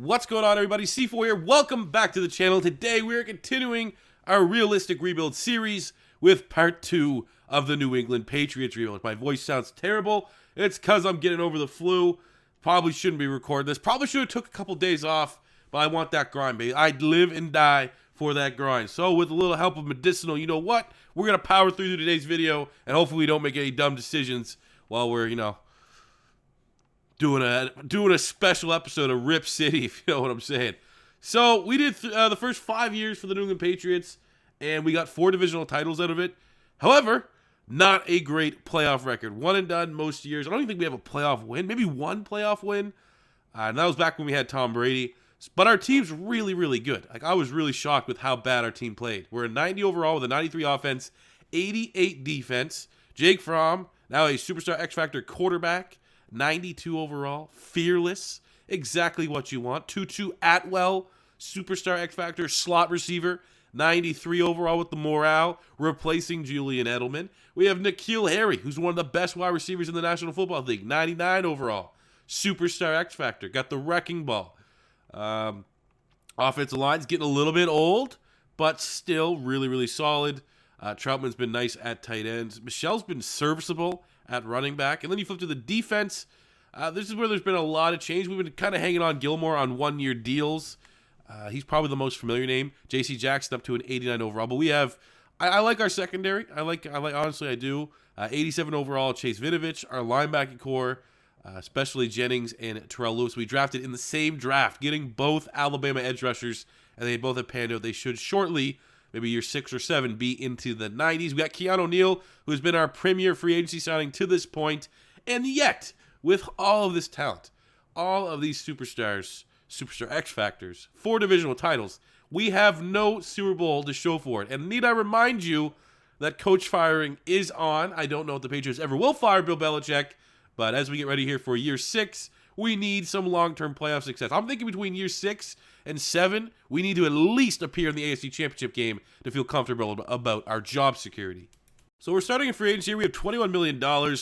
What's going on, everybody? C4 here. Welcome back to the channel. Today we are continuing our Realistic Rebuild series with part 2 of the New England Patriots Rebuild. My voice sounds terrible. It's because I'm getting over the flu. Probably shouldn't be recording this. Probably should have took a couple days off, but I want that grind, baby. I'd live and die for that grind. So with a little help of medicinal, you know what? We're going to power through today's video, and hopefully we don't make any dumb decisions while we're, doing a special episode of Rip City, if you know what I'm saying. So we did the first 5 years for the New England Patriots, and we got 4 divisional titles out of it. However, not a great playoff record. One and done most years. I don't even think we have a playoff win. Maybe one playoff win. And that was back when we had Tom Brady. But our team's really, really good. Like, I was really shocked with how bad our team played. We're a 90 overall with a 93 offense, 88 defense. Jake Fromm, now a superstar X-Factor quarterback. 92 overall, fearless, exactly what you want. Tutu, Atwell, superstar X-Factor, slot receiver, 93 overall with the morale, replacing Julian Edelman. We have N'Keal Harry, who's one of the best wide receivers in the National Football League, 99 overall, superstar X-Factor, got the wrecking ball. Offensive line's getting a little bit old, but still really, really solid. Trautman's been nice at tight ends. Michel's been serviceable at running back. And then you flip to the defense. This is where there's been a lot of change. We've been kind of hanging on Gilmore on one-year deals. He's probably the most familiar name. J.C. Jackson up to an 89 overall. But we have, I like our secondary. Honestly, I do. 87 overall, Chase Vinovich. Our linebacking core, especially Jennings and Terrell Lewis. We drafted in the same draft, getting both Alabama edge rushers, and they both have panned out. They should shortly, maybe year 6 or 7, be into the 90s. We got Keanu Neal, who's been our premier free agency signing to this point. And yet, with all of this talent, all of these superstars, superstar X-Factors, 4 divisional titles, we have no Super Bowl to show for it. And need I remind you that coach firing is on. I don't know if the Patriots ever will fire Bill Belichick, but as we get ready here for year 6, we need some long-term playoff success. I'm thinking between year 6 and 7, we need to at least appear in the AFC Championship game to feel comfortable about our job security. So we're starting a free agency here. We have $21 million,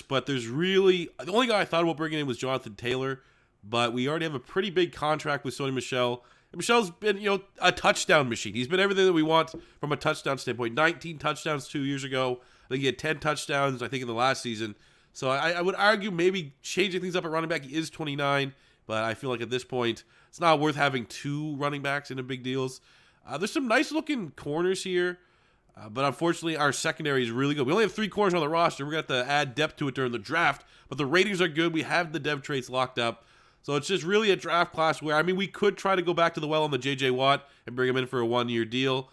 but there's really, the only guy I thought about bringing in was Jonathan Taylor, but we already have a pretty big contract with Sony Michel. And Michel's been, a touchdown machine. He's been everything that we want from a touchdown standpoint. 19 touchdowns 2 years ago. I think he had 10 touchdowns, I think, in the last season. So I would argue maybe changing things up at running back. He is 29, but I feel like at this point, it's not worth having 2 running backs in big deals. There's some nice-looking corners here, but unfortunately, our secondary is really good. We only have 3 corners on the roster. We're going to have to add depth to it during the draft, but the ratings are good. We have the dev traits locked up. So it's just really a draft class where, we could try to go back to the well on the J.J. Watt and bring him in for a 1-year deal.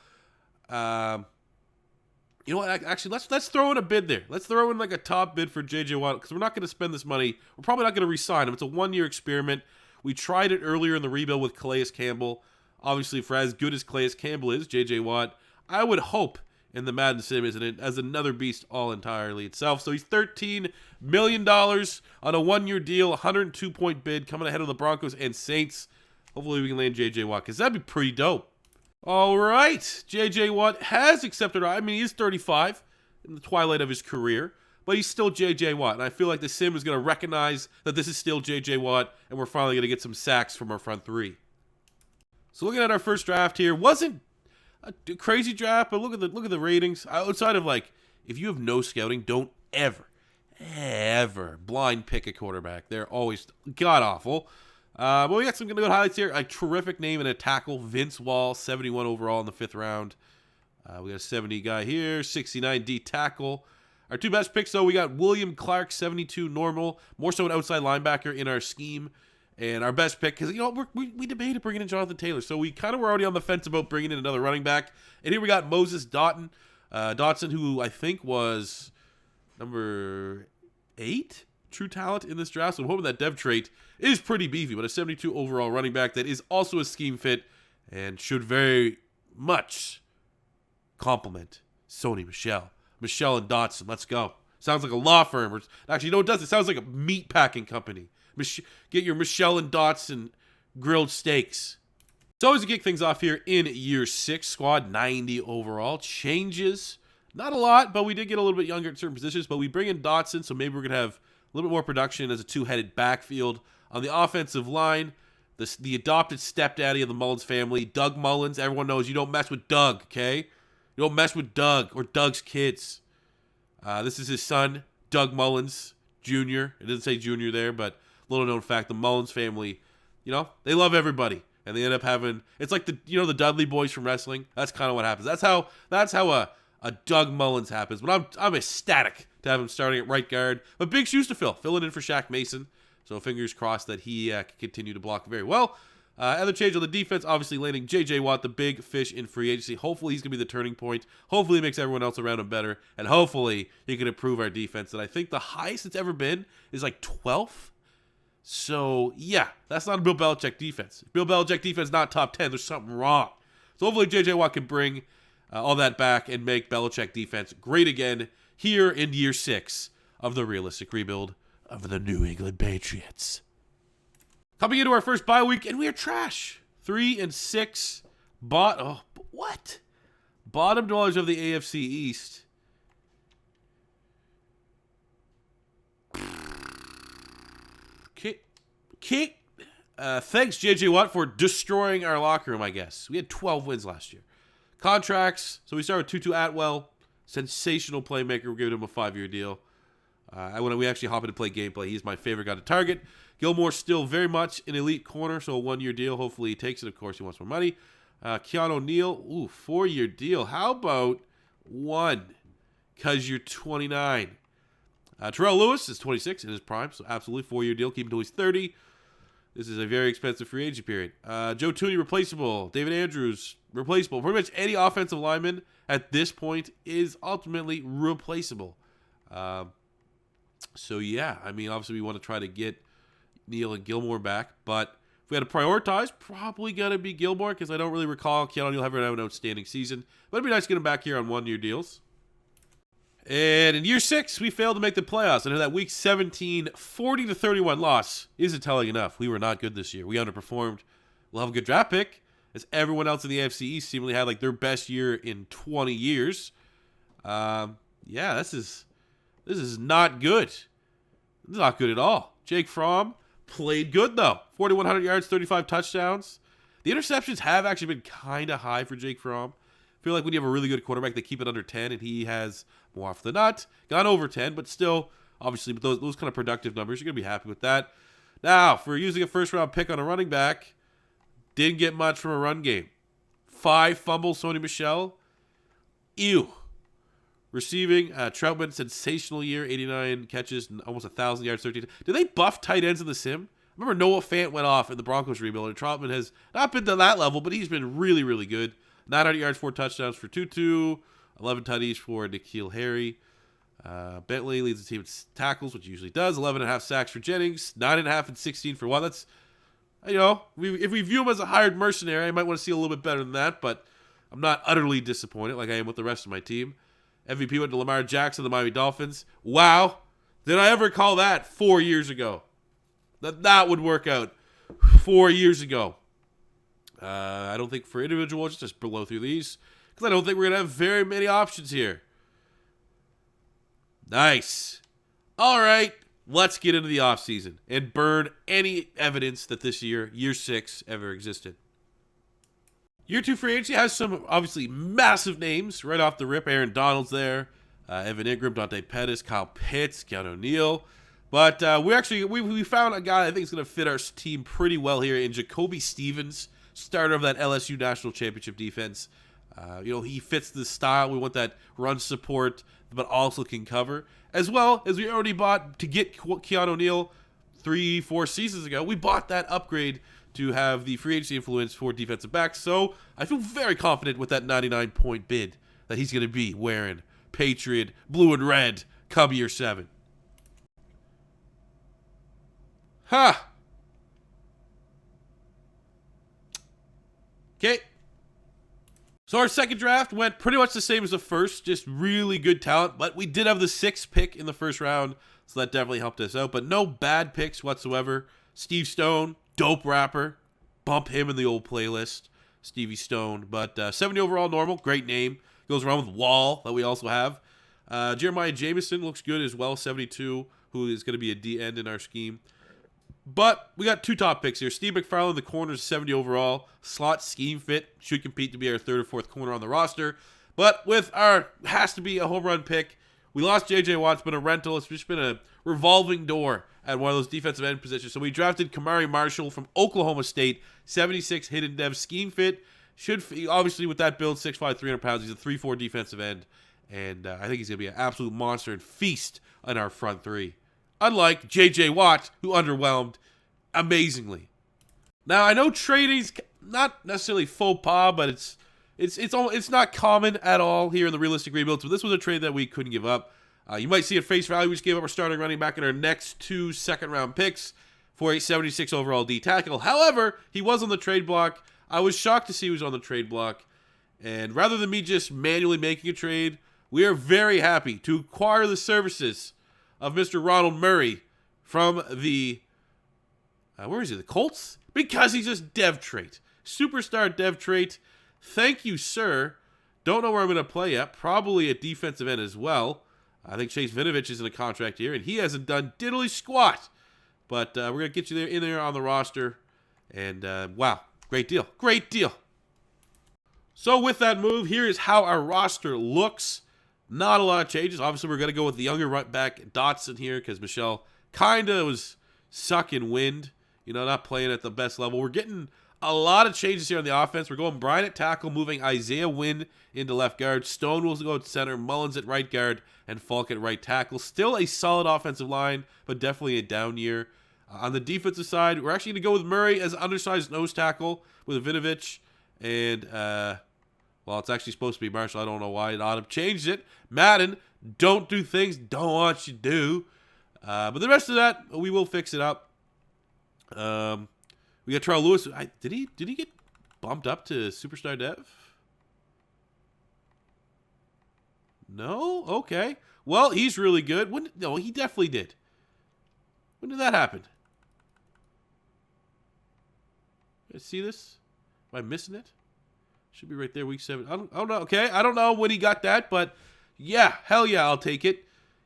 You know what? Actually, let's throw in a bid there. Let's throw in like a top bid for J.J. Watt because we're not going to spend this money. We're probably not going to re-sign him. It's a 1-year experiment. We tried it earlier in the rebuild with Calais Campbell. Obviously, for as good as Calais Campbell is, J.J. Watt, I would hope in the Madden sim is as another beast all entirely itself. So he's $13 million on a 1-year deal, 102-point bid, coming ahead of the Broncos and Saints. Hopefully we can land J.J. Watt because that'd be pretty dope. All right, J.J. Watt has accepted. He is 35 in the twilight of his career, but he's still J.J. Watt. And I feel like the sim is going to recognize that this is still J.J. Watt, and we're finally going to get some sacks from our front 3. So looking at our first draft here, wasn't a crazy draft, but look at the ratings. Outside of if you have no scouting, don't ever blind pick a quarterback. They're always god awful. But we got some good highlights here. A terrific name and a tackle, Vince Wall, 71 overall in the 5th round. We got a 70 guy here, 69 D tackle. Our 2 best picks, though, we got William Clark, 72 normal, more so an outside linebacker in our scheme. And our best pick, because, we debated bringing in Jonathan Taylor. So we kind of were already on the fence about bringing in another running back. And here we got Moses Dotson, who I think was number 8 true talent in this draft. So I'm hoping that dev trait is pretty beefy, but a 72 overall running back that is also a scheme fit and should very much complement Sony Michel. Michel and Dotson, let's go. Sounds like a law firm. Or, actually, no, it doesn't. It sounds like a meat packing company. Get your Michel and Dotson grilled steaks. So always to kick things off here in year 6, squad 90 overall. Changes, not a lot, but we did get a little bit younger at certain positions. But we bring in Dotson, so maybe we're going to have a little bit more production as a 2-headed backfield. On the offensive line, the adopted stepdaddy of the Mullins family, Doug Mullins. Everyone knows you don't mess with Doug, okay? You don't mess with Doug or Doug's kids. This is his son, Doug Mullins Jr. It doesn't say Jr. there, but little known fact, the Mullins family, they love everybody. And they end up having, it's like the Dudley boys from wrestling. That's kind of what happens. That's how a Doug Mullins happens. But I'm ecstatic to have him starting at right guard. But big shoes to fill, filling in for Shaq Mason. So fingers crossed that he can continue to block very well. Other change on the defense, obviously landing J.J. Watt, the big fish in free agency. Hopefully he's going to be the turning point. Hopefully he makes everyone else around him better. And hopefully he can improve our defense. And I think the highest it's ever been is like 12th. So, yeah, that's not a Bill Belichick defense. If Bill Belichick defense not top 10, there's something wrong. So hopefully J.J. Watt can bring all that back and make Belichick defense great again here in year 6 of the realistic rebuild of the New England Patriots. Coming into our first bye week, and we are trash. 3-6. What? Bottom dwellers of the AFC East. Thanks, J.J. Watt, for destroying our locker room, I guess. We had 12 wins last year. Contracts. So we start with Tutu Atwell. Sensational playmaker. We're giving him a 5-year deal. When we actually hop in to play gameplay, he's my favorite guy to target. Gilmore still very much an elite corner, so a 1-year deal. Hopefully he takes it. Of course, he wants more money. Keanu O'Neal, 4-year deal. How about 1? Because you're 29. Terrell Lewis is 26 in his prime, so absolutely 4-year deal. Keep him until he's 30. This is a very expensive free agent period. Joe Tooney, replaceable. David Andrews, replaceable. Pretty much any offensive lineman at this point is ultimately replaceable. So, yeah, I mean, obviously we want to try to get Neal and Gilmore back, but if we had to prioritize, probably going to be Gilmore because I don't really recall Keanu O'Neal having an outstanding season. But it'd be nice to get him back here on 1-year deals. And in year 6, we failed to make the playoffs. And that week 17, 40-31 loss isn't telling enough. We were not good this year. We underperformed. We'll have a good draft pick, as everyone else in the AFC East seemingly had like their best year in 20 years. Yeah, this is not good. This is not good at all. Jake Fromm played good, though. 4,100 yards, 35 touchdowns. The interceptions have actually been kind of high for Jake Fromm. I feel like when you have a really good quarterback, they keep it under 10, and he has, more often than not, gone over 10. But still, obviously, with those kind of productive numbers, you're going to be happy with that. Now, for using a first-round pick on a running back, didn't get much from a run game. 5 fumbles, Sony Michel. Ew. Receiving, Trautman, sensational year, 89 catches, almost 1,000 yards, 13. Did they buff tight ends in the sim? I remember Noah Fant went off in the Broncos rebuild, and Trautman has not been to that level, but he's been really, really good. 900 yards, 4 touchdowns for Tutu, 11 tutties for N'Keal Harry. Bentley leads the team in tackles, which he usually does. 11.5 sacks for Jennings, 9.5 and 16 for Watt. That's, if we view him as a hired mercenary, I might want to see a little bit better than that, but I'm not utterly disappointed like I am with the rest of my team. MVP went to Lamar Jackson, the Miami Dolphins. Wow. Did I ever call that 4 years ago? That would work out 4 years ago. I don't think for individuals, just blow through these, because I don't think we're going to have very many options here. Nice. All right, let's get into the offseason and burn any evidence that this year, year 6, ever existed. Year 2 free agency has some obviously massive names right off the rip. Aaron Donald's there, Evan Ingram, Dante Pettis, Kyle Pitts, Keanu O'Neal. But we found a guy I think is going to fit our team pretty well here in Jacoby Stevens, starter of that LSU National Championship defense. He fits the style. We want that run support, but also can cover. As well as we already bought to get Keanu O'Neal 3-4 seasons ago. We bought that upgrade to have the free agency influence for defensive backs. So I feel very confident with that 99-point bid that he's going to be wearing Patriot blue and red come year 7. Okay. So our second draft went pretty much the same as the first, just really good talent. But we did have the 6th pick in the first round, so that definitely helped us out. But no bad picks whatsoever. Steve Stone, dope rapper. Bump him in the old playlist, Stevie Stone. But 70 overall normal, great name. Goes around with Wall that we also have. Jeremiah Jameson looks good as well, 72, who is going to be a D end in our scheme. But we got 2 top picks here. Steve McFarland, the corners, 70 overall. Slot scheme fit. Should compete to be our 3rd or 4th corner on the roster. But with our, has to be a home run pick. We lost J.J. Watt. It's been a rental. It's just been a revolving door at one of those defensive end positions. So we drafted Kamari Marshall from Oklahoma State. 76 hidden dev scheme fit. Should, obviously with that build, 6'5", 300 pounds. He's a 3-4 defensive end. And I think he's going to be an absolute monster and feast on our front 3. Unlike J.J. Watt, who underwhelmed amazingly. Now, I know trading's not necessarily faux pas, but it's not common at all here in the realistic rebuild. So this was a trade that we couldn't give up. You might see at face value, we just gave up our starting running back in our next 2 second-round picks for a 76 overall D tackle. However, he was on the trade block. I was shocked to see he was on the trade block. And rather than me just manually making a trade, we are very happy to acquire the services of Mr. Ronald Murray from the, where is he, the Colts? Because he's just dev trait. Superstar dev trait. Thank you, sir. Don't know where I'm going to play at. Probably a defensive end as well. I think Chase Vinovich is in a contract here, and he hasn't done diddly squat. But we're going to get you in there on the roster. And, wow, great deal. Great deal. So with that move, here is how our roster looks. Not a lot of changes. Obviously, we're going to go with the younger right back, Dotson, here, because Michelle kind of was sucking wind, not playing at the best level. We're getting a lot of changes here on the offense. We're going Brian at tackle, moving Isaiah Wynn into left guard. Stone will go at center, Mullins at right guard, and Falk at right tackle. Still a solid offensive line, but definitely a down year. On the defensive side, we're actually going to go with Murray as an undersized nose tackle with Vinovich. And, well, it's actually supposed to be Marshall. I don't know why it ought to change it. Madden, don't do things don't want you to do. But the rest of that, we will fix it up. We got Charles Lewis. Did he get bumped up to Superstar Dev? No? Okay. Well, he's really good. No, he definitely did. When did that happen? You guys see this? Am I missing it? Should be right there, week 7. I don't know. Okay, I don't know when he got that, but yeah, hell yeah, I'll take it.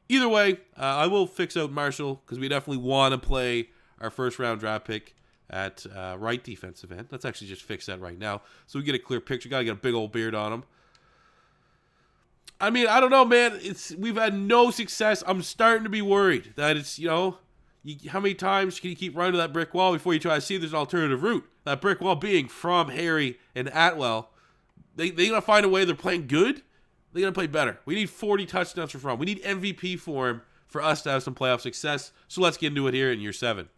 Either way, I will fix out Marshall because we definitely want to play our first-round draft pick at right defensive end. Let's actually just fix that right now so we get a clear picture. Got to get a big old beard on him. I mean, I don't know, man. We've had no success. I'm starting to be worried that it's, how many times can you keep running to that brick wall before you try to see if there's an alternative route? That brick wall being Fromm, Harry, and Atwell. They going to find a way. They're playing good. They're going to play better. We need 40 touchdowns for Fromm. We need MVP for him for us to have some playoff success. So let's get into it here in year 7.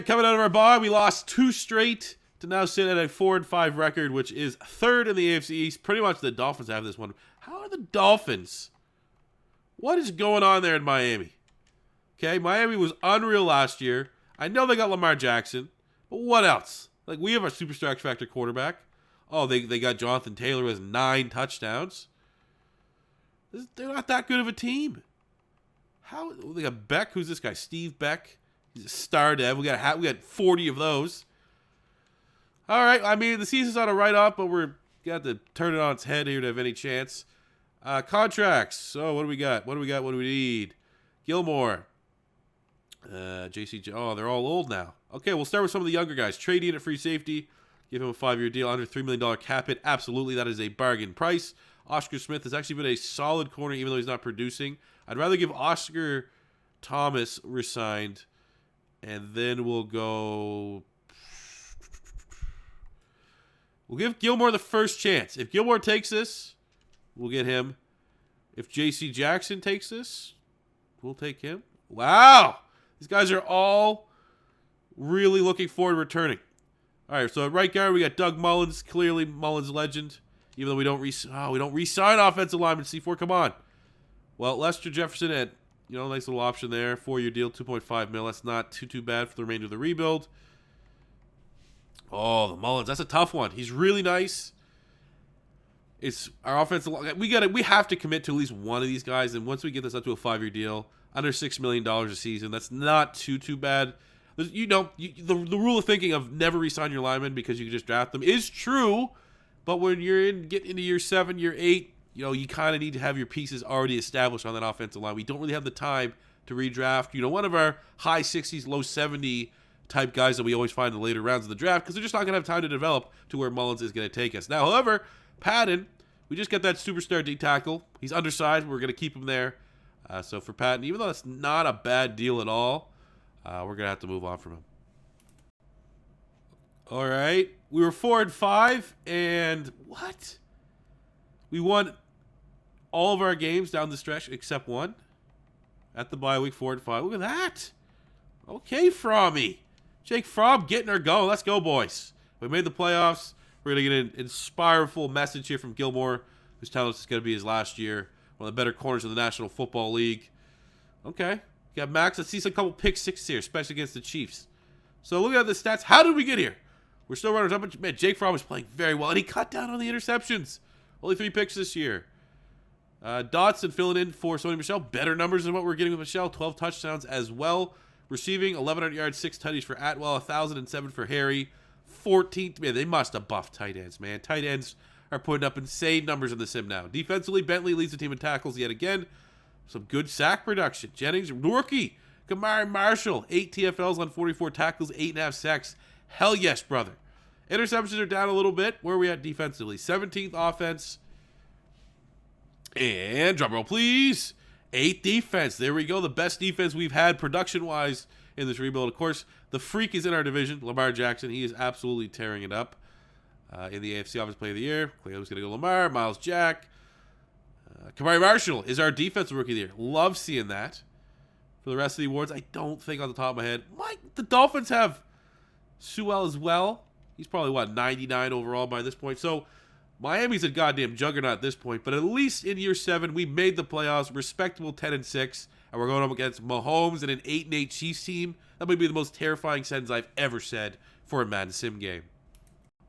Coming out of our bye, we lost 2 straight to now sit at a 4-5 record, which is 3rd in the AFC East. Pretty much the Dolphins have this one. How are the Dolphins? What is going on there in Miami? Okay, Miami was unreal last year. I know they got Lamar Jackson, but what else? Like, we have our superstar X Factor quarterback. Oh, they got Jonathan Taylor who has 9 touchdowns. They're not that good of a team. How they got Beck? Who's this guy? Steve Beck. He's a star dev. We got 40 of those. All right. I mean, the season's on a write-off, but we're got to turn it on its head here to have any chance. Contracts. So what do we got? What do we need? Gilmore. JC. Oh, they're all old now. Okay, we'll start with some of the younger guys. Trade in at free safety. Give him a 5-year deal. Under $3 million cap hit. Absolutely, that is a bargain price. Oscar Smith has actually been a solid corner, even though he's not producing. I'd rather give Oscar Thomas resigned, and then we'll go... We'll give Gilmore the first chance. If Gilmore takes this, we'll get him. If J.C. Jackson takes this, we'll take him. Wow! These guys are all really looking forward to returning. All right, so at right guard, we got Doug Mullins. Clearly, Mullins legend. Even though we don't re-sign offensive lineman C4. Come on. Well, Lester Jefferson had, nice little option there. 4-year deal, $2.5 million. That's not too bad for the remainder of the rebuild. Oh, the Mullins. That's a tough one. He's really nice. It's our offensive line. We have to commit to at least one of these guys. And once we get this up to a 5-year deal, under $6 million a season, that's not too bad. The rule of thinking of never re-sign your linemen because you can just draft them is true. But when you're get into year 7, year 8, you kind of need to have your pieces already established on that offensive line. We don't really have the time to redraft. One of our high 60s, low 70 type guys that we always find in the later rounds of the draft because they're just not going to have time to develop to where Mullins is going to take us. Now, however, Patton, we just got that superstar D tackle. He's undersized. We're going to keep him there. So for Patton, even though that's not a bad deal at all, we're going to have to move on from him. All right. We were 4-5, and what? We won all of our games down the stretch except one at the bye week, 4-5. Look at that. Okay, Frommy. Jake Fromm getting our go. Let's go, boys. We made the playoffs. We're going to get an inspireful message here from Gilmore, who's telling us it's going to be his last year. One of the better corners of the National Football League. Okay. Got Max. Let's see some couple pick six here, especially against the Chiefs. So looking at the stats, how did we get here? We're still runners up. Man, Jake Fromm was playing very well, and he cut down on the interceptions. Only 3 picks this year. Dotson filling in for Sony Michel. Better numbers than what we're getting with Michel. 12 touchdowns as well. Receiving 1,100 yards, 6 tutties for Atwell, 1,007 for Harry. 14th. Man, they must have buffed tight ends, man. Tight ends are putting up insane numbers in the sim now. Defensively, Bentley leads the team in tackles yet again. Some good sack production. Jennings, rookie. Kamari Marshall, 8 TFLs on 44 tackles, 8.5 sacks. Hell yes, brother. Interceptions are down a little bit. Where are we at defensively? 17th offense. And drum roll, please. 8th defense. There we go. The best defense we've had production-wise in this rebuild. Of course, the freak is in our division, Lamar Jackson. He is absolutely tearing it up in the AFC Offensive Player of the Year. Clearly, was going to go Lamar, Miles Jack. Kamari Marshall is our defensive rookie of the year. Love seeing that. For the rest of the awards, I don't think on the top of my head. The Dolphins have Sewell as well. He's probably, 99 overall by this point. So, Miami's a goddamn juggernaut at this point. But at least in year 7, we made the playoffs. Respectable 10-6. And we're going up against Mahomes and an 8-8 Chiefs team. That might be the most terrifying sentence I've ever said for a Madden sim game.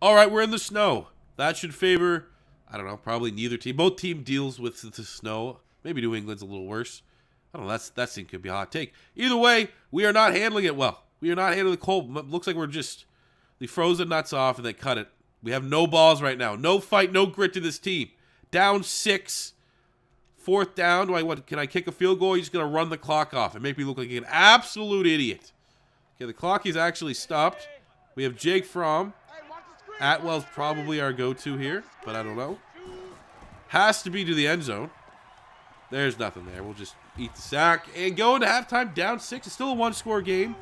All right, we're in the snow. That should favor, I don't know, probably neither team. Both team deals with the snow. Maybe New England's a little worse. I don't know. That thing could be a hot take. Either way, we are not handling it well. We are not handling the cold. Looks like we're just they froze the nuts off and they cut it. We have no balls right now. No fight, no grit to this team. Down 6. 4th down. Can I kick a field goal? You're just going to run the clock off and make me look like an absolute idiot. Okay, the clock is actually stopped. We have Jake Fromm. Atwell's probably our go-to here, but I don't know. Has to be to the end zone. There's nothing there. We'll just eat the sack and go into halftime down 6. It's still a 1-score game.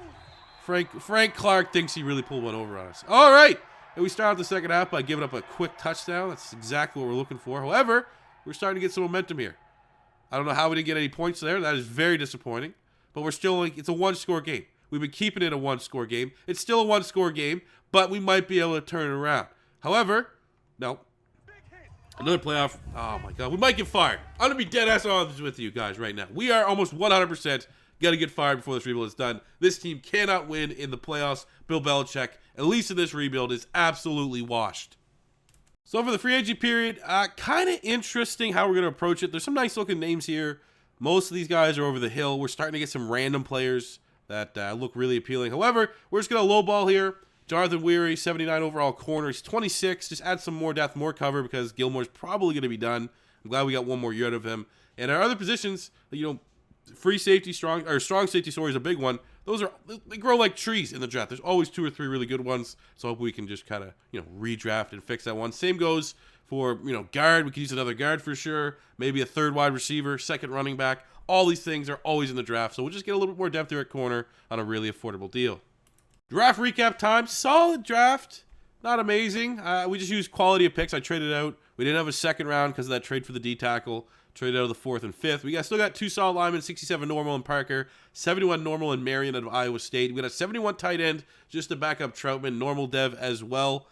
Frank Clark thinks he really pulled one over on us. All right. And we start out the second half by giving up a quick touchdown. That's exactly what we're looking for. However, we're starting to get some momentum here. I don't know how we didn't get any points there. That is very disappointing. But we're still, it's a 1-score game. We've been keeping it a 1-score game. It's still a 1-score game, but we might be able to turn it around. However, no. Another playoff. Oh, my God. We might get fired. I'm going to be dead-ass honest with you guys right now. We are almost 100% got to get fired before this rebuild is done. This team cannot win in the playoffs. Bill Belichick, at least in this rebuild, is absolutely washed. So for the free agent period, kind of interesting how we're going to approach it. There's some nice-looking names here. Most of these guys are over the hill. We're starting to get some random players that look really appealing. However, we're just going to lowball here. Jonathan Weary, 79 overall corner. He's 26. Just add some more depth, more cover because Gilmore's probably going to be done. I'm glad we got one more year out of him. And our other positions, free safety, strong safety story is a big one. They grow like trees in the draft. There's always 2 or 3 really good ones. So I hope we can just kind of, redraft and fix that one. Same goes for, guard. We could use another guard for sure. Maybe a 3rd wide receiver, 2nd running back. All these things are always in the draft. So we'll just get a little bit more depth here at corner on a really affordable deal. Draft recap time. Solid draft. Not amazing. We just used quality of picks. I traded out. We didn't have a 2nd round because of that trade for the D tackle. Traded out of the 4th and 5th. We still got 2 solid linemen, 67 normal in Parker, 71 normal in Marion out of Iowa State. We got a 71 tight end just to back up Trautman, normal dev as well.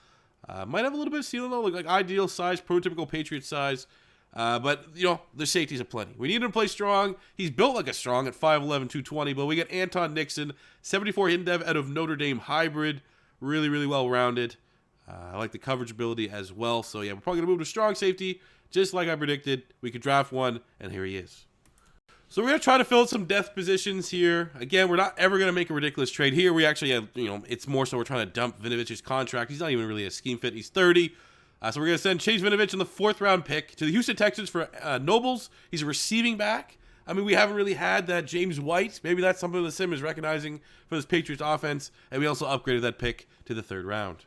Might have a little bit of ceiling though, like ideal size, prototypical Patriot size. But, the safeties are plenty. We need him to play strong. He's built like a strong at 5'11", 220. But we got Anton Nixon, 74 hidden dev out of Notre Dame hybrid. Really, really well-rounded. I like the coverage ability as well. So, yeah, we're probably going to move to strong safety. Just like I predicted, we could draft one, and here he is. So we're going to try to fill some depth positions here. Again, we're not ever going to make a ridiculous trade here. We actually have, it's more so we're trying to dump Vinovic's contract. He's not even really a scheme fit. He's 30. So we're going to send Chase Vinovich in the 4th round pick to the Houston Texans for Nobles. He's a receiving back. I mean, we haven't really had that James White. Maybe that's something the sim is recognizing for this Patriots offense. And we also upgraded that pick to the 3rd round.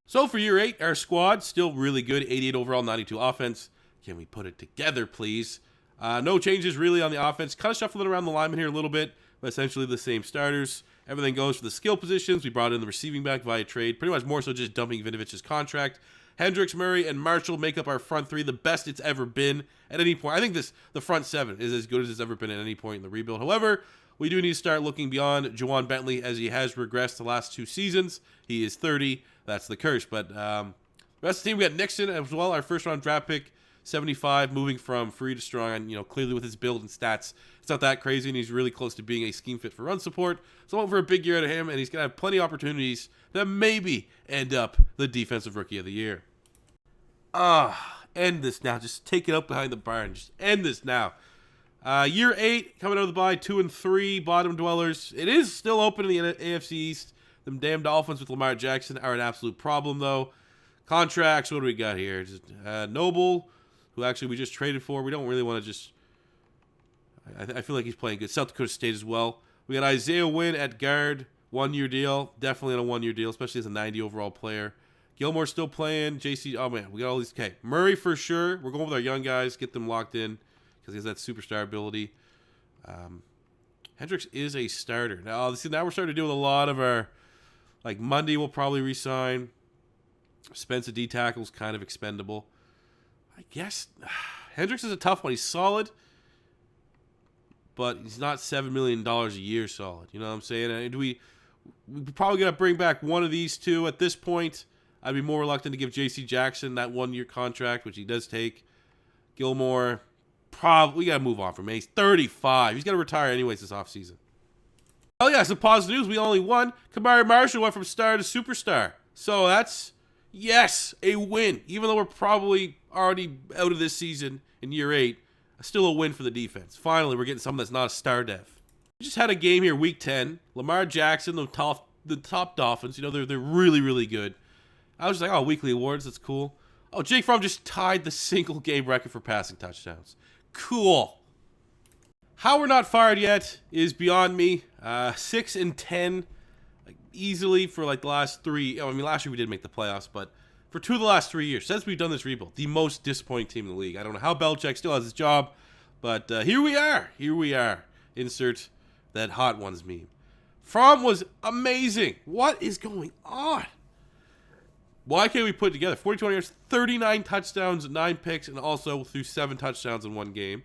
So for year 8, our squad still really good. 88 overall, 92 offense. Can we put it together, please? No changes really on the offense. Kind of shuffling around the linemen here a little bit, but essentially the same starters. Everything goes for the skill positions. We brought in the receiving back via trade. Pretty much more so just dumping Vinovic's contract. Hendricks, Murray, and Marshall make up our front 3, the best it's ever been at any point. I think the front 7 is as good as it's ever been at any point in the rebuild. However, we do need to start looking beyond Juwan Bentley, as he has regressed the last 2 seasons. He is 30. That's the curse. But the rest of the team, we got Nixon as well, our first-round draft pick, 75, moving from free to strong. And, clearly with his build and stats, it's not that crazy, and he's really close to being a scheme fit for run support. So I went for a big year out of him, and he's going to have plenty of opportunities to maybe end up the Defensive Rookie of the Year. End this now. Just take it up behind the barn. Just end this now. Year 8, coming out of the bye, 2-3, bottom dwellers. It is still open in the AFC East. Them damn Dolphins with Lamar Jackson are an absolute problem, though. Contracts, what do we got here? Just, Noble, who actually we just traded for. We don't really want to just... I feel like he's playing good. South Dakota State as well. We got Isaiah Wynn at guard. 1-year deal. Definitely on a 1-year deal, especially as a 90 overall player. Gilmore's still playing. JC, oh man, we got all these. Okay, Murray for sure. We're going with our young guys, get them locked in because he has that superstar ability. Hendricks is a starter. Now we're starting to deal with a lot of our, like Monday we'll probably resign. Spencer D tackle's kind of expendable. I guess Hendricks is a tough one. He's solid, but he's not $7 million a year solid. You know what I'm saying? And we're probably going to bring back one of these two at this point. I'd be more reluctant to give J.C. Jackson that 1-year contract, which he does take. Gilmore, we got to move on from him. He's 35. He's got to retire anyways this offseason. Oh, yeah, some positive news. We only won. Kamari Marshall went from star to superstar. So that's, yes, a win. Even though we're probably already out of this season in year 8, still a win for the defense. Finally, we're getting someone that's not a star dev. We just had a game here, week 10. Lamar Jackson, the top Dolphins, they're really, really good. I was just like, weekly awards, that's cool. Oh, Jake Fromm just tied the single game record for passing touchdowns. Cool. How we're not fired yet is beyond me. 6-10, like, easily for like the last 3. I mean, last year we did make the playoffs, but for 2 of the last 3 years, since we've done this rebuild, the most disappointing team in the league. I don't know how Belichick still has his job, but here we are. Here we are. Insert that Hot Ones meme. Fromm was amazing. What is going on? Why can't we put it together? 42 yards, 39 touchdowns, 9 picks, and also threw 7 touchdowns in 1 game.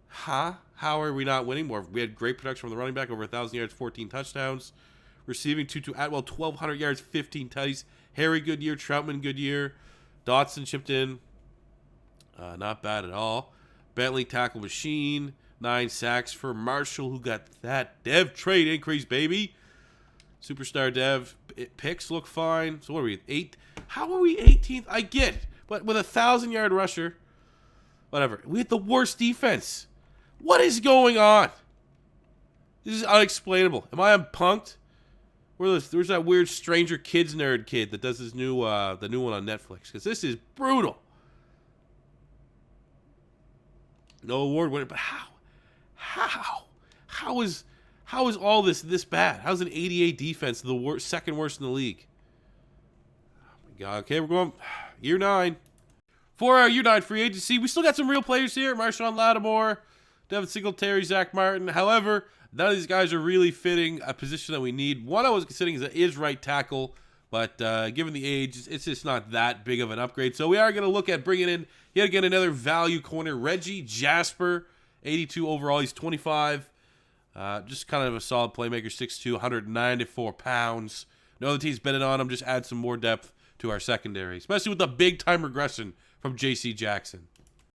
How are we not winning more? We had great production from the running back, over 1,000 yards, 14 touchdowns. Receiving, Tutu, Atwell, 1,200 yards, 15 tutties. Harry, good year. Trautman, good year. Dotson chipped in. Not bad at all. Bentley, tackle machine. 9 sacks for Marshall, who got that dev trade increase, baby. Superstar dev. Picks look fine. So what are we, 8? How are we 18th? I get it. But with a 1,000-yard rusher, whatever. We had the worst defense. What is going on? This is unexplainable. Am I punked? Where's that weird Stranger Kids nerd kid that does this the new one on Netflix? Because this is brutal. No award winner, but how? How is all this bad? How's an 88 defense the second worst in the league? Oh my God. Okay, we're going year 9. For our year 9 free agency, we still got some real players here. Marshawn Lattimore, Devin Singletary, Zach Martin. However, none of these guys are really fitting a position that we need. One I was considering is right tackle, but given the age, it's just not that big of an upgrade. So we are going to look at bringing in yet again another value corner, Reggie Jasper, 82 overall. He's 25. Just kind of a solid playmaker, 6'2", 194 pounds. No other team's betting on him. Just add some more depth to our secondary, especially with the big-time regression from J.C. Jackson.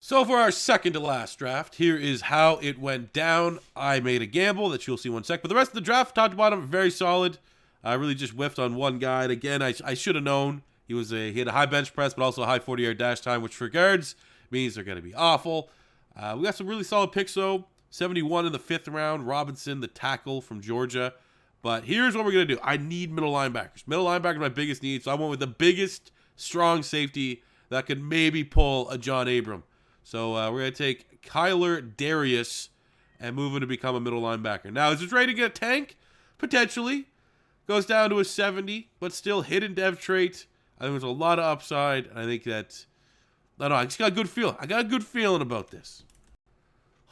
So for our second to last draft, here is how it went down. I made a gamble that you'll see in 1 sec, but the rest of the draft, top to bottom, very solid. I really just whiffed on one guy. And again, I should have known. He had a high bench press, but also a high 40-yard dash time, which for guards means they're going to be awful. We got some really solid picks, though. 71 in the 5th round. Robinson, the tackle from Georgia. But here's what we're going to do. I need middle linebackers. Middle linebackers are my biggest need, so I went with the biggest strong safety that could maybe pull a John Abram. So we're going to take Kyler Darius and move him to become a middle linebacker. Now, is this ready to get a tank? Potentially. Goes down to a 70, but still hidden dev trait. I think there's a lot of upside. I think that, I don't know, I just got a good feeling. I got a good feeling about this.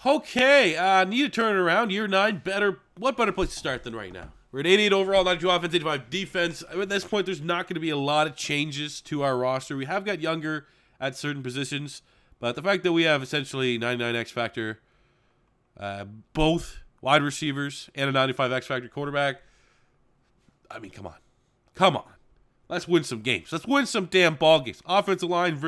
Okay, need to turn it around. Year 9, what better place to start than right now? We're at 88 overall, 92 offense, 85 defense. At this point, there's not going to be a lot of changes to our roster. We have got younger at certain positions, but the fact that we have essentially 99 X Factor, both wide receivers and a 95 X Factor quarterback, I mean, come on. Come on. Let's win some games. Let's win some damn ball games. Offensive line,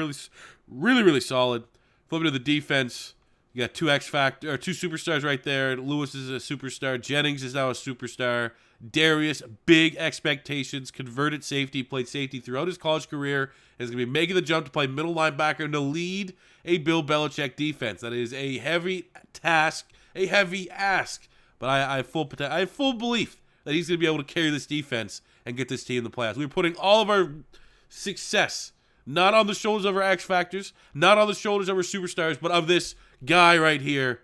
really solid. Flipping to the defense, you got two superstars right there. Lewis is a superstar. Jennings is now a superstar. Darius, big expectations. Converted safety, played safety throughout his college career. Is going to be making the jump to play middle linebacker and to lead a Bill Belichick defense. That is a heavy task, a heavy ask. But I have full belief that he's going to be able to carry this defense and get this team in the playoffs. We're putting all of our success not on the shoulders of our X Factors, not on the shoulders of our superstars, but of this guy right here.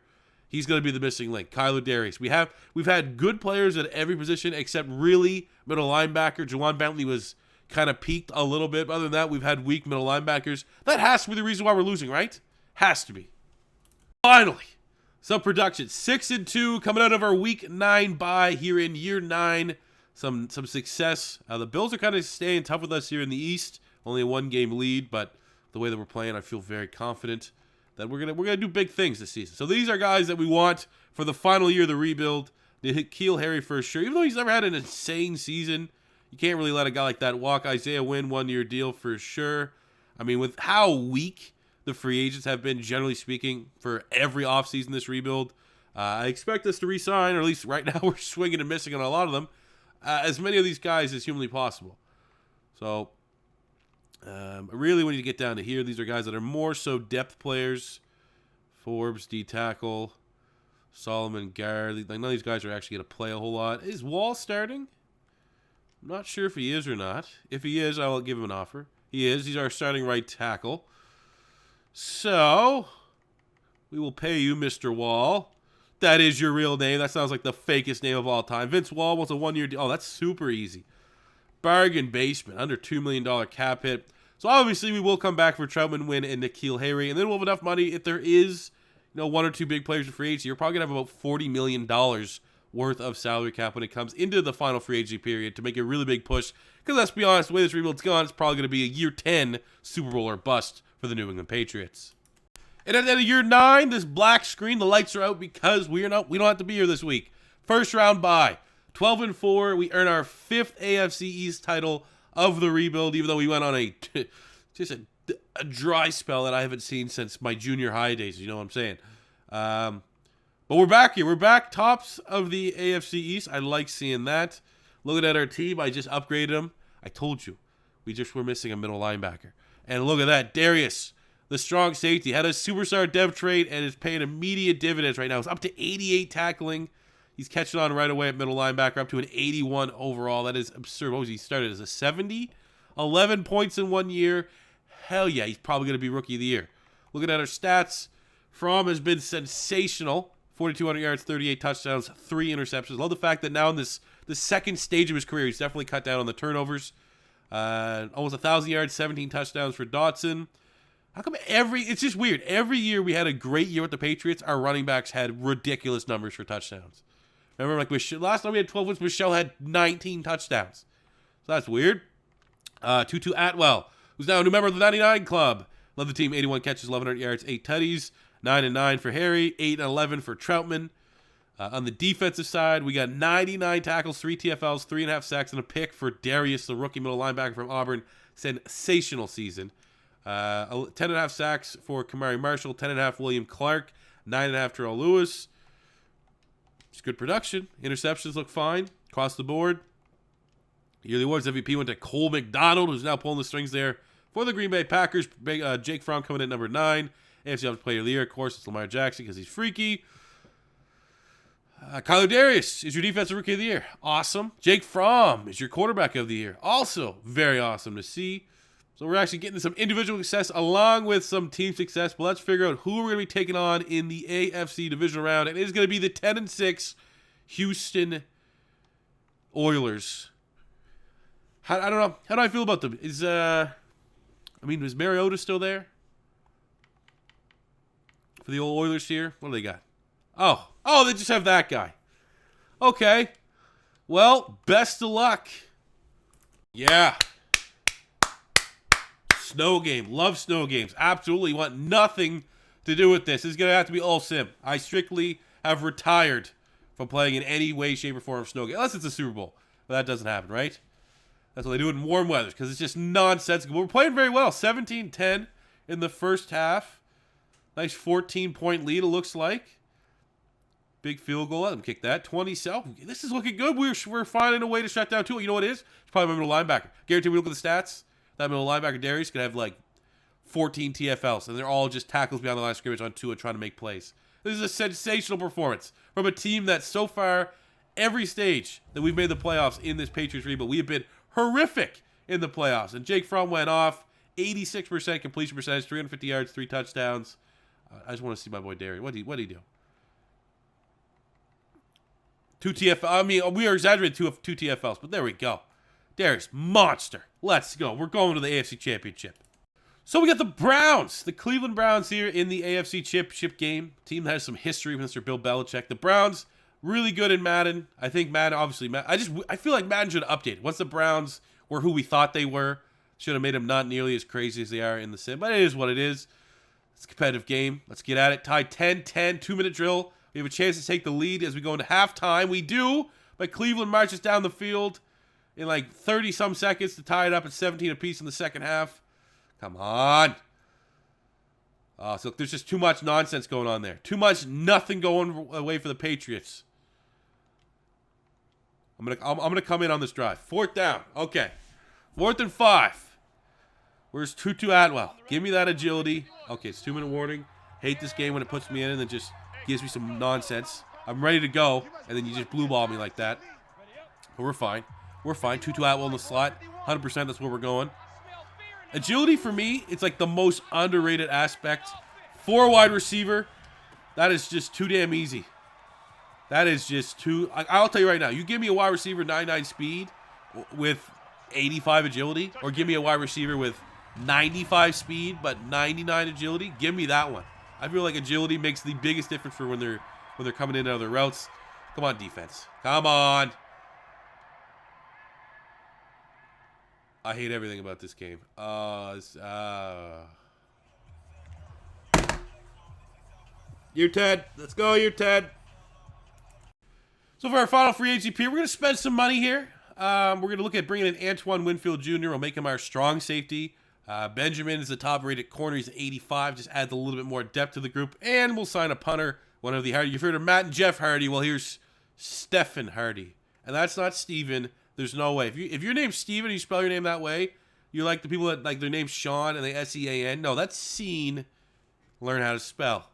He's going to be the missing link, Kyler Darius. We've had good players at every position except really middle linebacker. Juwan Bentley was kind of peaked a little bit. But other than that, we've had weak middle linebackers. That has to be the reason why we're losing, right? Has to be. Finally. Some production, 6-2 coming out of our week 9 bye here in year 9. Some success. The Bills are kind of staying tough with us here in the East. Only a 1-game lead, but the way that we're playing, I feel very confident that we're gonna do big things this season. So these are guys that we want for the final year of the rebuild. They hit Keel Harry for sure. Even though he's never had an insane season, you can't really let a guy like that walk. Isaiah Wynn, 1-year deal for sure. I mean, with how weak the free agents have been, generally speaking, for every offseason this rebuild, I expect us to re-sign, or at least right now we're swinging and missing on a lot of them, as many of these guys as humanly possible. So, really, when you get down to here, these are guys that are more so depth players. Forbes, D-tackle, Solomon, guard. None of these guys are actually going to play a whole lot. Is Wall starting? I'm not sure if he is or not. If he is, I will give him an offer. He is. He's our starting right tackle. So, we will pay you, Mr. Wall. That is your real name. That sounds like the fakest name of all time. Vince Wall wants a 1-year deal. Oh, that's super easy. Bargain basement, under $2 million cap hit. So, obviously, we will come back for Trautman, Wynn, and N'Keal Harry. And then we'll have enough money. If there is, 1 or 2 big players in free agency, you're probably going to have about $40 million worth of salary cap when it comes into the final free agency period to make a really big push. Because let's be honest, the way this rebuild's gone, it's probably going to be a year 10 Super Bowl or bust for the New England Patriots. And at the end of year 9, this black screen, the lights are out because we don't have to be here this week. First round bye. 12-4, we earn our 5th AFC East title of the rebuild, even though we went on a dry spell that I haven't seen since my junior high days, you know what I'm saying? But we're back here. We're back tops of the AFC East. I like seeing that. Looking at our team, I just upgraded them. I told you, we're missing a middle linebacker. And look at that, Darius, the strong safety, had a superstar dev trade and is paying immediate dividends right now. It's up to 88 tackling. He's catching on right away at middle linebacker, up to an 81 overall. That is absurd. What was he started as a 70? 11 points in 1 year. Hell yeah, he's probably going to be Rookie of the Year. Looking at our stats, Fromm has been sensational. 4,200 yards, 38 touchdowns, 3 interceptions. Love the fact that now in the second stage of his career, he's definitely cut down on the turnovers. Almost 1,000 yards, 17 touchdowns for Dotson. How come it's just weird. Every year we had a great year with the Patriots, our running backs had ridiculous numbers for touchdowns. Remember, last time we had 12 wins, Michelle had 19 touchdowns. So that's weird. Tutu Atwell, who's now a new member of the 99 Club. Led the team, 81 catches, 1,100 yards, 8 tutties. 9-9 for Harry, 8-11 for Trautman. On the defensive side, we got 99 tackles, 3 TFLs, 3.5 sacks, and a pick for Darius, the rookie middle linebacker from Auburn. Sensational season. 10.5 sacks for Kamari Marshall, 10.5 William Clark, 9.5 Terrell Lewis. It's good production. Interceptions look fine across the board. Yearly awards MVP went to Cole McDonald, who's now pulling the strings there for the Green Bay Packers. Jake Fromm coming in at number 9. AFC Offensive Player of the Year, of course, it's Lamar Jackson because he's freaky. Kyler Darius is your Defensive Rookie of the Year. Awesome. Jake Fromm is your Quarterback of the Year. Also very awesome to see. So we're actually getting some individual success along with some team success. But let's figure out who we're going to be taking on in the AFC divisional round. And it is going to be the 10-6 Houston Oilers. I don't know. How do I feel about them? Is Mariota still there? For the old Oilers here? What do they got? Oh, they just have that guy. Okay. Well, best of luck. Yeah. Snow game. Love snow games. Absolutely want nothing to do with this. This is going to have to be all sim. I strictly have retired from playing in any way, shape, or form of snow game. Unless it's a Super Bowl. But that doesn't happen, right? That's what they do in warm weather because it's just nonsensical. We're playing very well. 17-10 in the first half. Nice 14-point lead, it looks like. Big field goal. Let them kick that. 27. This is looking good. We're finding a way to shut down Tutu. You know what it is? It's probably my middle linebacker. Guarantee we look at the stats. That middle linebacker, Darius, could have like 14 TFLs. And they're all just tackles beyond the line of scrimmage on Tua trying to make plays. This is a sensational performance from a team that so far, every stage that we've made the playoffs in this Patriots rebuild, we have been horrific in the playoffs. And Jake Fromm went off. 86% completion percentage, 350 yards, 3 touchdowns. I just want to see my boy Darius. What did he do? 2 TFL. I mean, we are exaggerating two TFLs, but there we go. Darius, monster. Let's go. We're going to the AFC Championship. So we got the Browns, the Cleveland Browns here in the AFC Championship game. Team that has some history with Mr. Bill Belichick. The Browns, really good in Madden. I think Madden, obviously, I feel like Madden should update it. Once the Browns were who we thought they were, should have made them not nearly as crazy as they are in the sim. But it is what it is. It's a competitive game. Let's get at it. Tied 10-10, 2-minute drill. We have a chance to take the lead as we go into halftime. We do, but Cleveland marches down the field in like 30-some seconds to tie it up at 17 apiece in the second half. Come on. So there's just too much nonsense going on there. Too much nothing going away for the Patriots. I'm gonna come in on this drive. 4th down. Okay. 4th and 5. Where's Tutu Atwell? Give me that agility. Okay, it's 2-minute warning. Hate this game when it puts me in and then just gives me some nonsense. I'm ready to go, and then you just blue ball me like that. But we're fine. We're fine. Tutu Atwell in the slot. 100%, that's where we're going. Agility for me, it's like the most underrated aspect. For a wide receiver, that is just too damn easy. That is just too... I'll tell you right now, you give me a wide receiver 99 speed with 85 agility, or give me a wide receiver with 95 speed but 99 agility, give me that one. I feel like agility makes the biggest difference for when they're coming in out of their routes. Come on, defense. Come on. I hate everything about this game. You're Ted. Let's go, you're Ted. So for our final free agency period, we're going to spend some money here. We're going to look at bringing in Antoine Winfield Jr. We'll make him our strong safety. Benjamin is the top-rated corner. He's at 85. Just adds a little bit more depth to the group. And we'll sign a punter, one of the Hardy. You've heard of Matt and Jeff Hardy. Well, here's Stephen Hardy. And that's not Steven. There's no way. If your name's Steven and you spell your name that way, you're like the people that, like, their name's Sean and they S-E-A-N. No, that's Scene. Learn how to spell.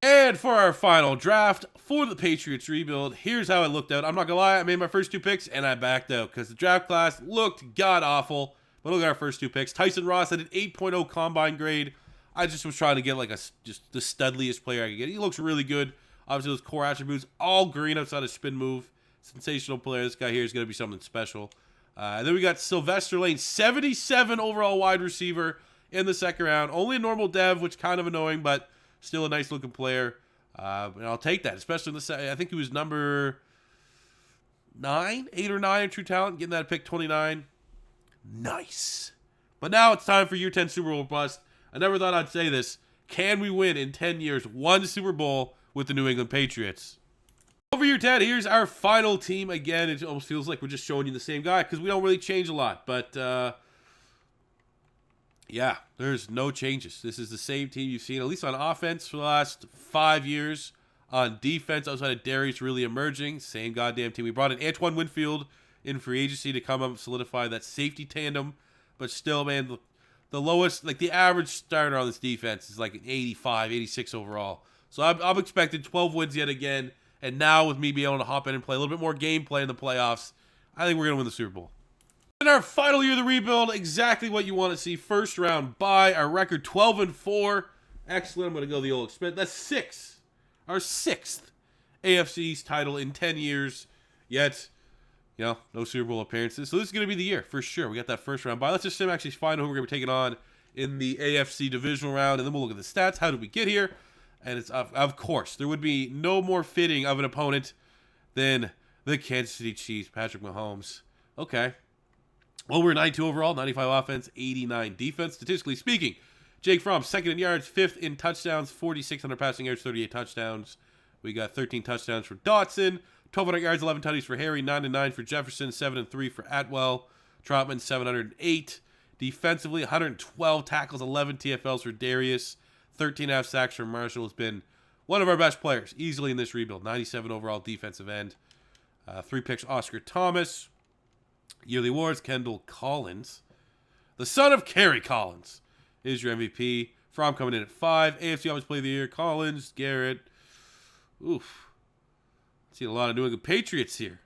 And for our final draft for the Patriots rebuild, here's how it looked out. I'm not going to lie, I made my first 2 picks and I backed out because the draft class looked god-awful. But look at our first 2 picks. Tyson Ross had an 8.0 combine grade. I just was trying to get like just the studliest player I could get. He looks really good. Obviously, those core attributes, all green outside of spin move. Sensational player. This guy here is going to be something special. And then we got Sylvester Lane, 77 overall wide receiver in the second round. Only a normal dev, which kind of annoying, but still a nice looking player. And I'll take that, especially in the second. I think he was number 8 or 9 in true talent, getting that at pick 29. Nice. But now it's time for year 10 Super Bowl bust. I never thought I'd say this. Can we win in 10 years 1 Super Bowl with the New England Patriots? Over year 10, here's our final team. Again, it almost feels like we're just showing you the same guy because we don't really change a lot. But, yeah, there's no changes. This is the same team you've seen, at least on offense, for the last 5 years. On defense, outside of Darius really emerging. Same goddamn team. We brought in Antoine Winfield in free agency to come up and solidify that safety tandem. But still, man, the lowest, like the average starter on this defense is like an 85, 86 overall. So I'm expecting 12 wins yet again. And now with me being able to hop in and play a little bit more gameplay in the playoffs, I think we're going to win the Super Bowl. In our final year of the rebuild, exactly what you want to see. First round bye. Our record 12-4. Excellent. I'm going to go the old expense. That's 6. Our 6th AFC East title in 10 years. Yet, no Super Bowl appearances. So this is going to be the year for sure. We got that first round bye. Let's just actually find who we're going to be taking on in the AFC divisional round. And then we'll look at the stats. How did we get here? And it's, of course, there would be no more fitting of an opponent than the Kansas City Chiefs, Patrick Mahomes. Okay. Well, we're 92 overall, 95 offense, 89 defense. Statistically speaking, Jake Fromm, 2nd in yards, 5th in touchdowns, 4,600 passing yards, 38 touchdowns. We got 13 touchdowns for Dotson, 1,200 yards, 11 tutties for Harry, 9-9 for Jefferson, 7-3 for Atwell. Trautman, 708. Defensively, 112 tackles, 11 TFLs for Darius, 13.5 sacks for Marshall. Has been one of our best players easily in this rebuild. 97 overall defensive end. 3 picks, Oscar Thomas. Yearly awards, Kendall Collins. The son of Kerry Collins is your MVP. Fromm coming in at 5. AFC Offensive Player of the Year, Collins, Garrett. Oof. Seen a lot of New England Patriots here.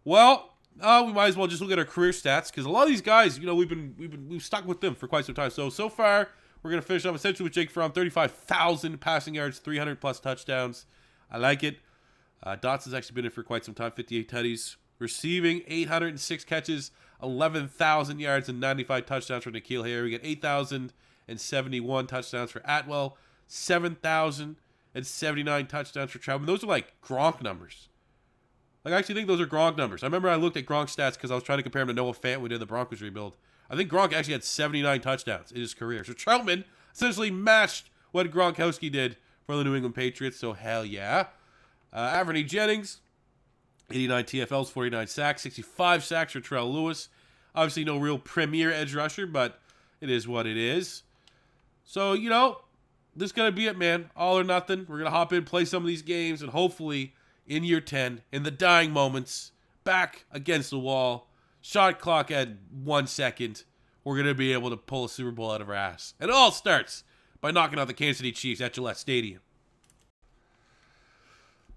Well, we might as well just look at our career stats because a lot of these guys, we've stuck with them for quite some time. So far, we're gonna finish up essentially with Jake Fromm, 35,000 passing yards, 300 plus touchdowns. I like it. Dotson's actually been in for quite some time, 58 tutties. Receiving 806 catches, 11,000 yards, and 95 touchdowns for N'Keal Harry. We get 8,071 touchdowns for Atwell, 7,079 touchdowns for Trautman. Those are like Gronk numbers. Like, I actually think those are Gronk numbers. I remember I looked at Gronk's stats because I was trying to compare him to Noah Fant when we did the Broncos rebuild. I think Gronk actually had 79 touchdowns in his career. So Trautman essentially matched what Gronkowski did for the New England Patriots. So hell yeah. Anthony Jennings, 89 TFLs, 49 sacks, 65 sacks for Terrell Lewis. Obviously no real premier edge rusher, but it is what it is. So, this is going to be it, man. All or nothing. We're going to hop in, play some of these games, and hopefully in year 10, in the dying moments, back against the wall, shot clock at 1 second, we're going to be able to pull a Super Bowl out of our ass. And it all starts by knocking out the Kansas City Chiefs at Gillette Stadium.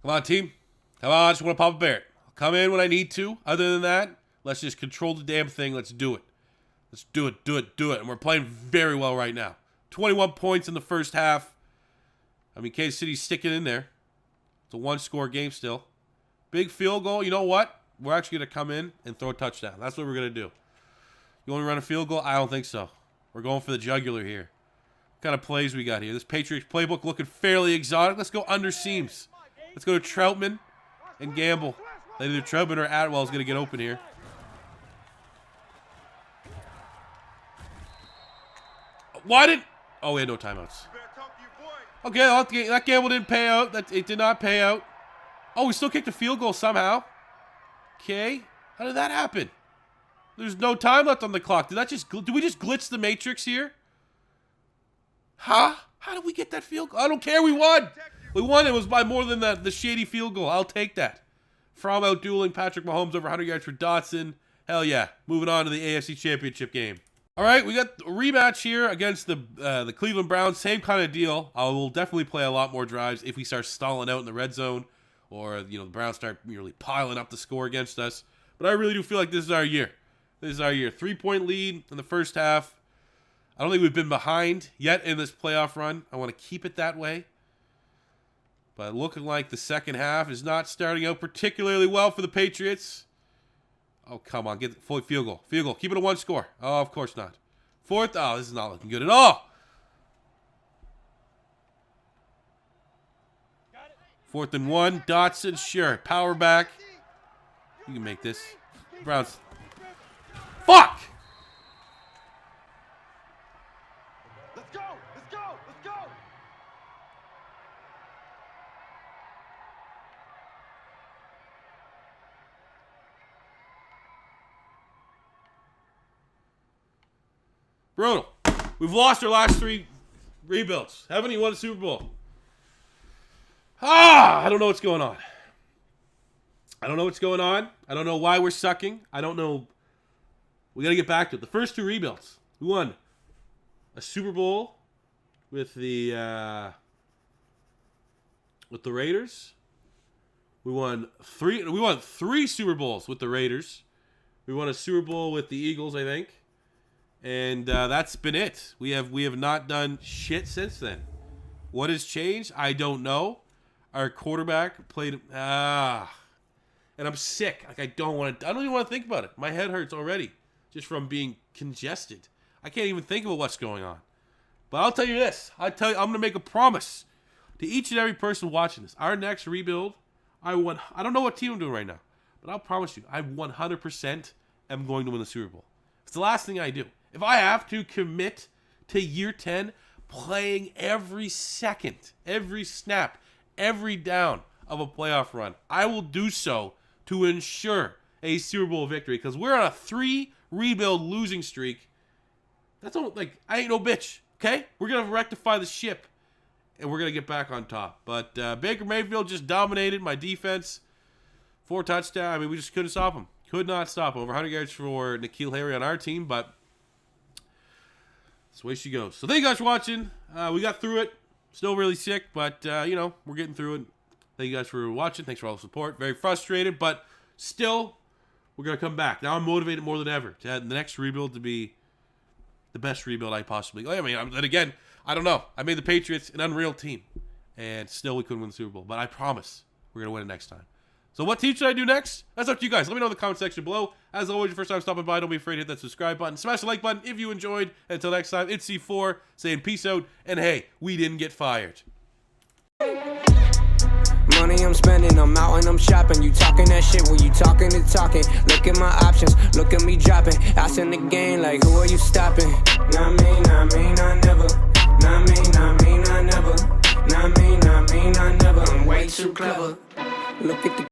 Come on, team. Come on, I just want to pop a Barrett. I'll come in when I need to. Other than that, let's just control the damn thing. Let's do it. Let's do it. And we're playing very well right now. 21 points in the first half. I mean, Kansas City's sticking in there. It's a 1-score game still. Big field goal. You know what? We're actually going to come in and throw a touchdown. That's what we're going to do. You want to run a field goal? I don't think so. We're going for the jugular here. What kind of plays we got here? This Patriots playbook looking fairly exotic. Let's go under seams. Let's go to Trautman and gamble. Either Trautman or Atwell is going to get open here. Why didn't... Oh, we had no timeouts. Okay, that gamble didn't pay out. It did not pay out. Oh, we still kicked a field goal somehow. Okay. How did that happen? There's no time left on the clock. Did we just glitch the Matrix here? Huh? How did we get that field goal? I don't care. We won. We won. It was by more than the shady field goal. I'll take that. Fromm out-dueling Patrick Mahomes over 100 yards for Dotson. Hell yeah. Moving on to the AFC Championship game. All right, we got a rematch here against the Cleveland Browns. Same kind of deal. I will definitely play a lot more drives if we start stalling out in the red zone or, the Browns start really piling up the score against us. But I really do feel like this is our year. This is our year. 3-point lead in the first half. I don't think we've been behind yet in this playoff run. I want to keep it that way. But looking like the second half is not starting out particularly well for the Patriots. Oh, come on. Get the field goal. Field goal. Keep it a 1 score. Oh, of course not. 4th. Oh, this is not looking good at all. 4th and 1. Dotson. Sure. Power back. You can make this. Browns. Fuck! Let's go. Brutal. We've lost our last 3 rebuilds. Haven't even won a Super Bowl. I don't know what's going on. I don't know why we're sucking. I don't know. We got to get back to it. The first 2 rebuilds. We won a Super Bowl with the Raiders. We won 3 Super Bowls with the Raiders. We won a Super Bowl with the Eagles, I think. And that's been it. We have not done shit since then. What has changed? I don't know. Our quarterback played... and I'm sick. Like, I don't even want to think about it. My head hurts already just from being congested. I can't even think about what's going on. But I'll tell you this. I'm going to make a promise to each and every person watching this. Our next rebuild, I don't know what team I'm doing right now, but I'll promise you, I 100% am going to win the Super Bowl. It's the last thing I do. If I have to commit to year 10, playing every second, every snap, every down of a playoff run, I will do so to ensure a Super Bowl victory, because we're on a 3 rebuild losing streak. That's all, like, I ain't no bitch, okay? We're going to rectify the ship, and we're going to get back on top. But Baker Mayfield just dominated my defense. 4 touchdowns. I mean, we just couldn't stop him. Could not stop him. Over 100 yards for N'Keal Harry on our team, but that's the way she goes. So thank you guys for watching. We got through it. Still really sick, but, we're getting through it. Thank you guys for watching. Thanks for all the support. Very frustrated, but still, we're going to come back. Now I'm motivated more than ever to have the next rebuild to be the best rebuild I possibly... I mean, and again, I don't know. I made the Patriots an unreal team, and still we couldn't win the Super Bowl. But I promise we're going to win it next time. So what team should I do next? That's up to you guys. Let me know in the comment section below. As always, your first time stopping by, don't be afraid to hit that subscribe button. Smash the like button if you enjoyed. Until next time, it's C4 saying peace out. And hey, we didn't get fired. Money I'm spending, I'm out and I'm shopping. You talking that shit when you talking and talking. Look at my options, look at me dropping. Ass in the game like who are you stopping? Not me, not me, not never. Not me, not me, not never. Not me, not me, not never. I'm way too clever. Look at the